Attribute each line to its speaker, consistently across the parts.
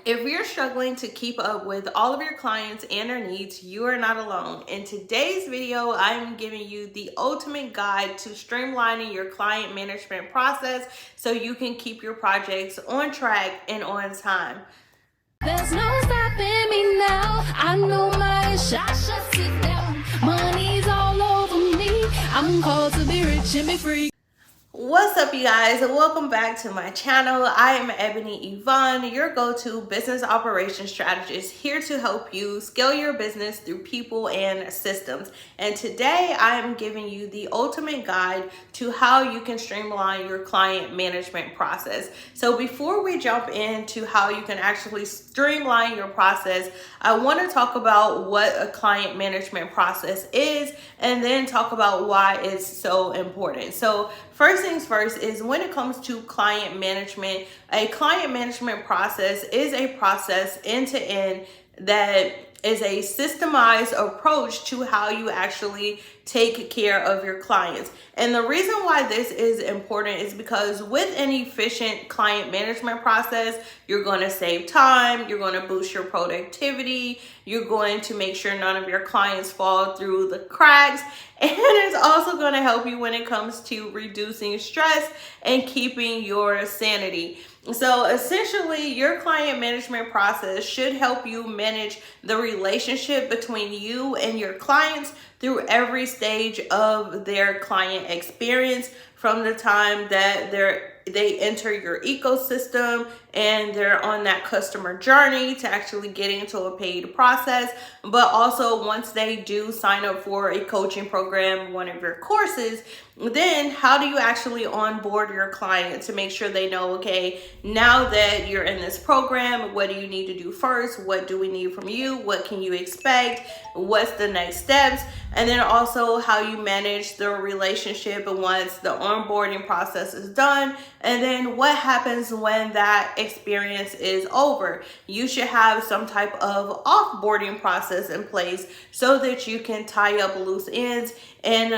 Speaker 1: If you're struggling to keep up with all of your clients and their needs, you are not alone. In today's video, I'm giving you the ultimate guide to streamlining your client management process so you can keep your projects on track and on time.
Speaker 2: There's no stopping me now. I know my shot sit down. Money's all over me. I'm called to be rich and be free.
Speaker 1: What's up, you guys? Welcome back to my channel. I am Ebony Evaughn, your go-to business operations strategist, here to help you scale your business through people and systems. And today I am giving you the ultimate guide to how you can streamline your client management process. So before we jump into how you can actually streamline your process, I want to talk about what a client management process is and then talk about why it's so important. So first things first is when it comes to client management, a client management process is a process end to end that is a systemized approach to how you actually take care of your clients. And the reason why this is important is because with an efficient client management process, you're going to save time, you're going to boost your productivity, you're going to make sure none of your clients fall through the cracks, and it's also going to help you when it comes to reducing stress and keeping your sanity. So essentially, your client management process should help you manage the relationship between you and your clients through every stage of their client experience, from the time that they enter your ecosystem and they're on that customer journey to actually getting into a paid process, but also once they do sign up for a coaching program, one of your courses, then how do you actually onboard your client to make sure they know, okay, now that you're in this program, what do you need to do first? What do we need from you? What can you expect? What's the next steps? And then also how you manage the relationship once the onboarding process is done. And then what happens when that experience is over? You should have some type of offboarding process in place so that you can tie up loose ends and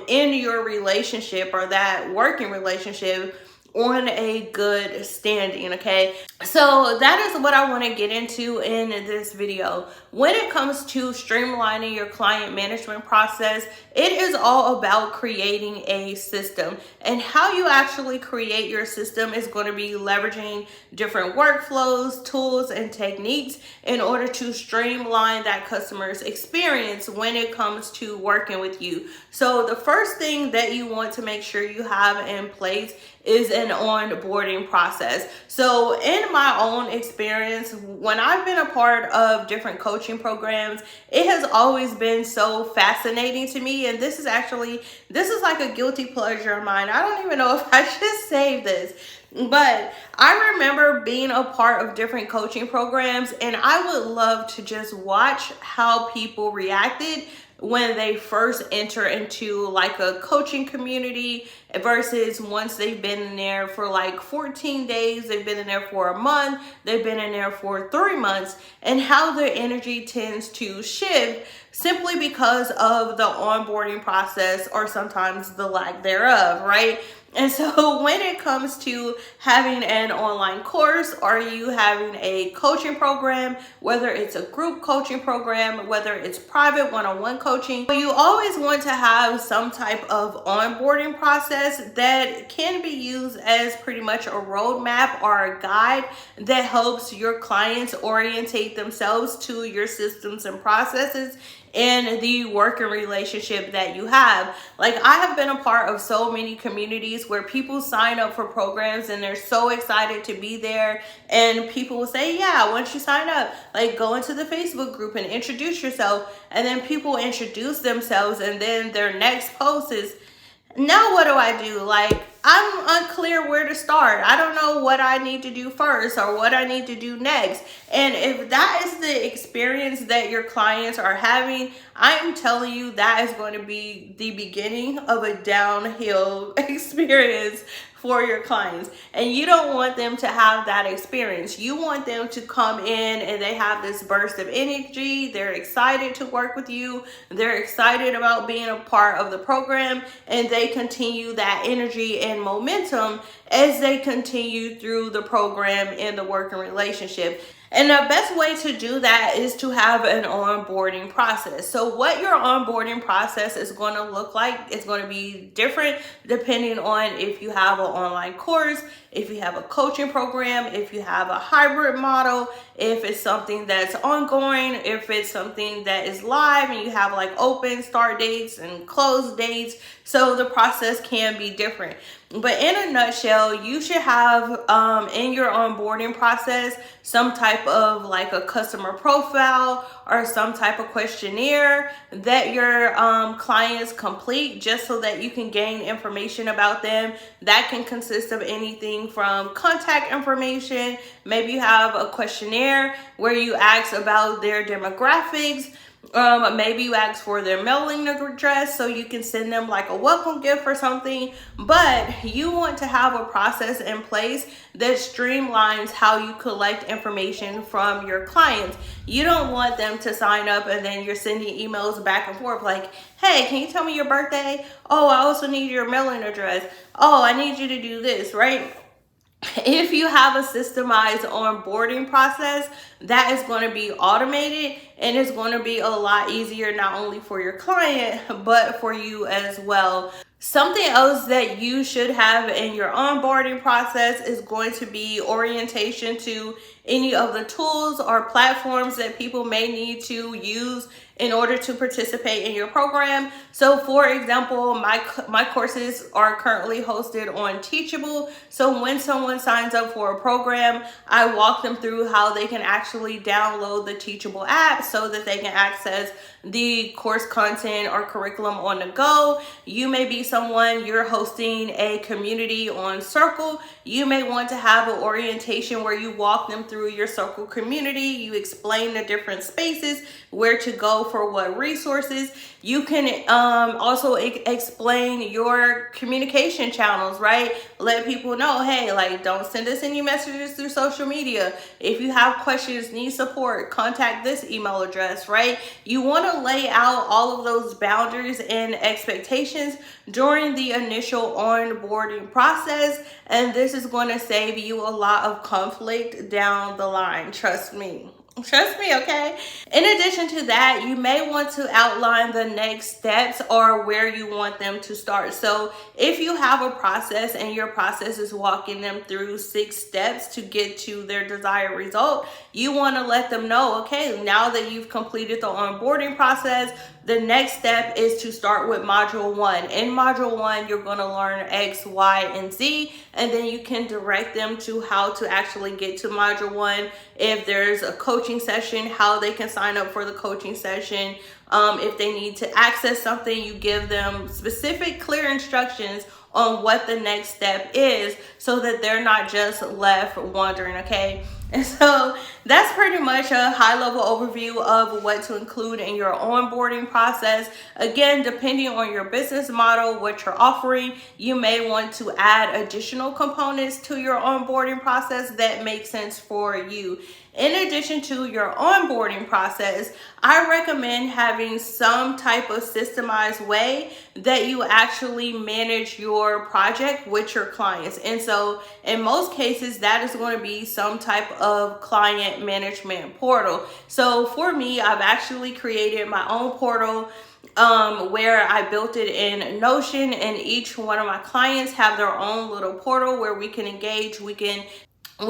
Speaker 1: in your relationship or that working relationship on a good standing. Okay, so that is what I want to get into in this video. When it comes to streamlining your client management process, it is all about creating a system, and how you actually create your system is going to be leveraging different workflows, tools, and techniques in order to streamline that customer's experience when it comes to working with you. So the first thing that you want to make sure you have in place is an onboarding process. So in my own experience, when I've been a part of different coaching programs, it has always been so fascinating to me. And this is like a guilty pleasure of mine. I don't even know if I should say this, but I remember being a part of different coaching programs, and I would love to just watch how people reacted when they first enter into like a coaching community versus once they've been in there for like 14 days, they've been in there for a month, they've been in there for 3 months, and how their energy tends to shift simply because of the onboarding process or sometimes the lack thereof, right? And so when it comes to having an online course or you having a coaching program, whether it's a group coaching program, whether it's private one-on-one coaching, you always want to have some type of onboarding process that can be used as pretty much a roadmap or a guide that helps your clients orientate themselves to your systems and processes and the working relationship that you have. Like, I have been a part of so many communities where people sign up for programs and they're so excited to be there, and people will say, yeah, once you sign up, like, go into the Facebook group and introduce yourself, and then people introduce themselves, and then their next post is, now what do I do? Like, I'm unclear where to start. I don't know what I need to do first or what I need to do next. And if that is the experience that your clients are having, I'm telling you that is going to be the beginning of a downhill experience for your clients. And you don't want them to have that experience. You want them to come in and they have this burst of energy. They're excited to work with you. They're excited about being a part of the program, and they continue that energy and momentum as they continue through the program and the working relationship. And the best way to do that is to have an onboarding process. So what your onboarding process is going to look like is going to be different depending on if you have an online course, if you have a coaching program, if you have a hybrid model, if it's something that's ongoing, if it's something that is live and you have like open start dates and close dates. So the process can be different. But in a nutshell, you should have in your onboarding process some type of like a customer profile or some type of questionnaire that your clients complete, just so that you can gain information about them. That can consist of anything from contact information. Maybe you have a questionnaire where you ask about their demographics. Maybe you ask for their mailing address so you can send them like a welcome gift or something. But you want to have a process in place that streamlines how you collect information from your clients. You don't want them to sign up and then you're sending emails back and forth like, hey, can you tell me your birthday? Oh, I also need your mailing address. Oh, I need you to do this, right? If you have a systemized onboarding process, that is going to be automated and it's going to be a lot easier, not only for your client, but for you as well. Something else that you should have in your onboarding process is going to be orientation to any of the tools or platforms that people may need to use in order to participate in your program. So for example, my courses are currently hosted on Teachable. So when someone signs up for a program, I walk them through how they can actually download the Teachable app so that they can access the course content or curriculum on the go. You may be someone, you're hosting a community on Circle. You may want to have an orientation where you walk them through your Circle community. You explain the different spaces, where to go for what resources. You can also explain your communication channels, right? Let people know, hey, like, don't send us any messages through social media. If you have questions, need support, contact this email address, right? You want to lay out all of those boundaries and expectations during the initial onboarding process, and this is going to save you a lot of conflict down the line. Trust me. Trust me, okay? In addition to that, you may want to outline the next steps or where you want them to start. So if you have a process and your process is walking them through 6 steps to get to their desired result, you want to let them know, okay, now that you've completed the onboarding process, the next step is to start with module 1. In module 1, you're going to learn X, Y, and Z, and then you can direct them to how to actually get to module 1. If there's a coaching session, how they can sign up for the coaching session. If they need to access something, you give them specific, clear instructions on what the next step is so that they're not just left wondering, okay? And so that's pretty much a high-level overview of what to include in your onboarding process. Again, depending on your business model, what you're offering, you may want to add additional components to your onboarding process that make sense for you. In addition to your onboarding process, I recommend having some type of systemized way that you actually manage your project with your clients. And so in most cases, that is going to be some type of client management portal. So for me, I've actually created my own portal where I built it in Notion, and each one of my clients have their own little portal where we can engage, we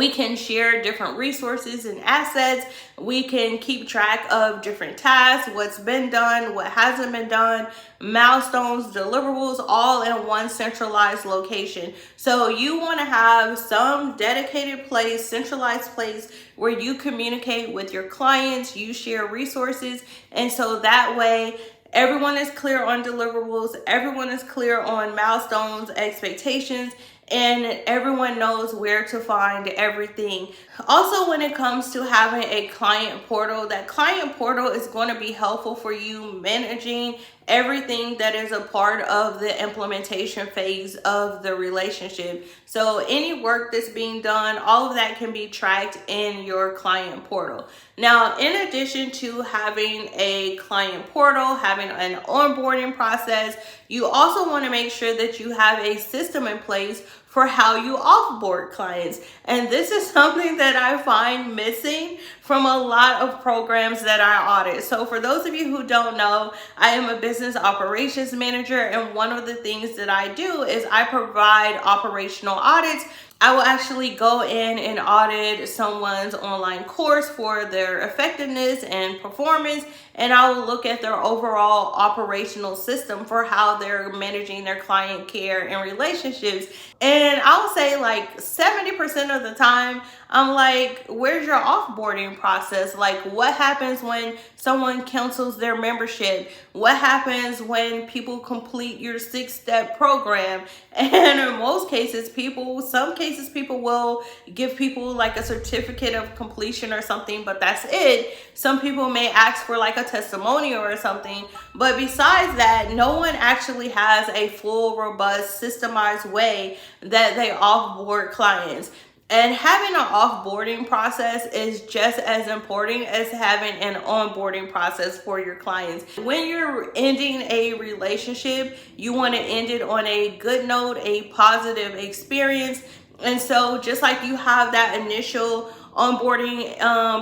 Speaker 1: can share different resources and assets. We can keep track of different tasks, what's been done, what hasn't been done, milestones, deliverables, all in one centralized location. So you want to have some dedicated place, centralized place where you communicate with your clients, you share resources, and so that way everyone is clear on deliverables, everyone is clear on milestones, expectations, and everyone knows where to find everything. Also, when it comes to having a client portal, that client portal is going to be helpful for you managing everything that is a part of the implementation phase of the relationship. So any work that's being done, all of that can be tracked in your client portal. Now, in addition to having a client portal, having an onboarding process, you also want to make sure that you have a system in place for how you offboard clients. And this is something that I find missing from a lot of programs that I audit. So for those of you who don't know, I am a business operations manager, and one of the things that I do is I provide operational audits. I will actually go in and audit someone's online course for their effectiveness and performance, and I will look at their overall operational system for how they're managing their client care and relationships. And I'll say like 70% of the time, I'm like, where's your offboarding process? Like, what happens when someone cancels their membership? What happens when people complete your 6-step program? And in most cases, some cases people will give people like a certificate of completion or something, but that's it. Some people may ask for like a testimonial or something, but besides that, no one actually has a full, robust, systemized way that they offboard clients. And having an offboarding process is just as important as having an onboarding process for your clients. When you're ending a relationship, you want to end it on a good note, a positive experience. And so just like you have that initial onboarding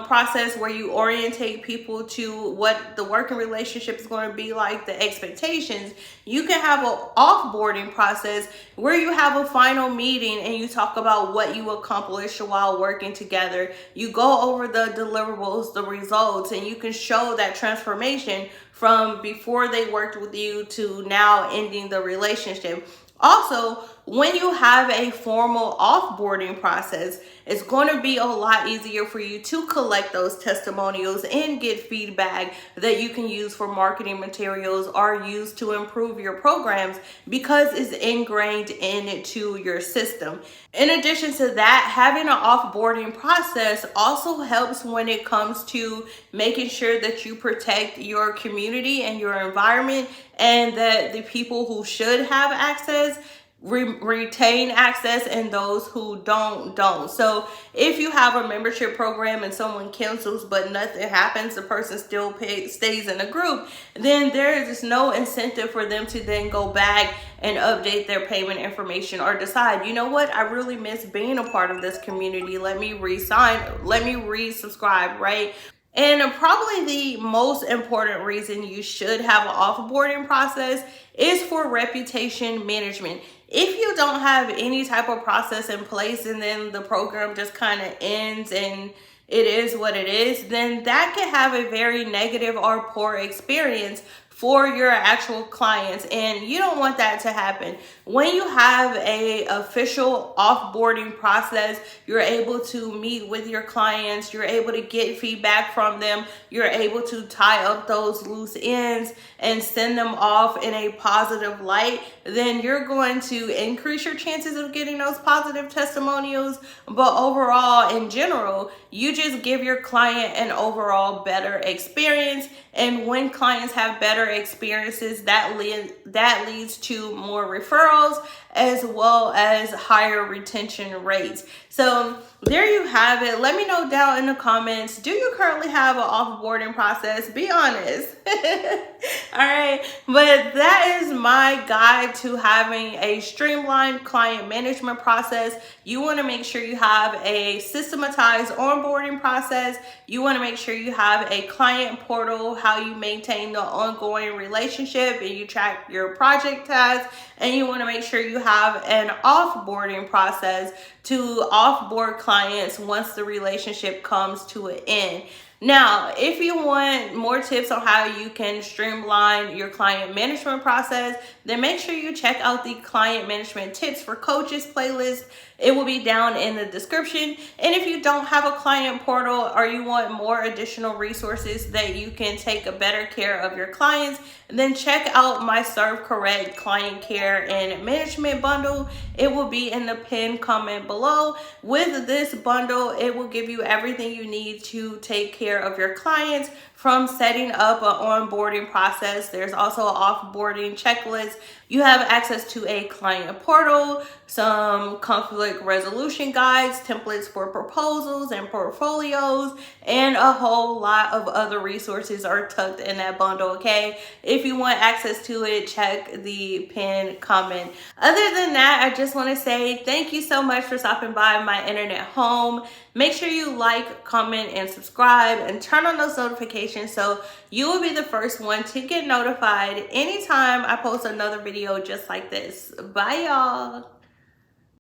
Speaker 1: process where you orientate people to what the working relationship is going to be like, the expectations, you can have an offboarding process where you have a final meeting and you talk about what you accomplished while working together. You go over the deliverables, the results, and you can show that transformation from before they worked with you to now ending the relationship. Also, when you have a formal offboarding process, it's going to be a lot easier for you to collect those testimonials and get feedback that you can use for marketing materials or use to improve your programs because it's ingrained into your system. In addition to that, having an offboarding process also helps when it comes to making sure that you protect your community and your environment, and that the people who should have access retain access and those who don't. So if you have a membership program and someone cancels but nothing happens, the person still stays in the group, then there is no incentive for them to then go back and update their payment information or decide, you know what, I really miss being a part of this community, let me resubscribe, right? And probably the most important reason you should have an offboarding process is for reputation management. If you don't have any type of process in place and then the program just kind of ends and it is what it is, then that can have a very negative or poor experience for your actual clients, and you don't want that to happen. When you have a official offboarding process, you're able to meet with your clients, you're able to get feedback from them, you're able to tie up those loose ends and send them off in a positive light, then you're going to increase your chances of getting those positive testimonials. But overall, in general, you just give your client an overall better experience. And when clients have better experiences, that leads to more referrals as well as higher retention rates. So there you have it. Let me know down in the comments, do you currently have an offboarding process? Be honest. All right, but that is my guide to having a streamlined client management process. You want to make sure you have a systematized onboarding process. You want to make sure you have a client portal, how you maintain the ongoing relationship and you track your project tasks, and you want to make sure you have an offboarding process to offboard clients once the relationship comes to an end. Now, if you want more tips on how you can streamline your client management process, then make sure you check out the client management tips for coaches playlist. It will be down in the description. And if you don't have a client portal or you want more additional resources that you can take a better care of your clients, then check out my Serve Correct client care and management bundle. It will be in the pinned comment below. With this bundle, it will give you everything you need to take care care of your clients, from setting up an onboarding process. There's also an offboarding checklist. You have access to a client portal, some conflict resolution guides, templates for proposals and portfolios, and a whole lot of other resources are tucked in that bundle, okay? If you want access to it, check the pinned comment. Other than that, I just want to say thank you so much for stopping by my internet home. Make sure you like, comment, and subscribe, and turn on those notifications so you will be the first one to get notified anytime I post another video just like this. Bye, y'all.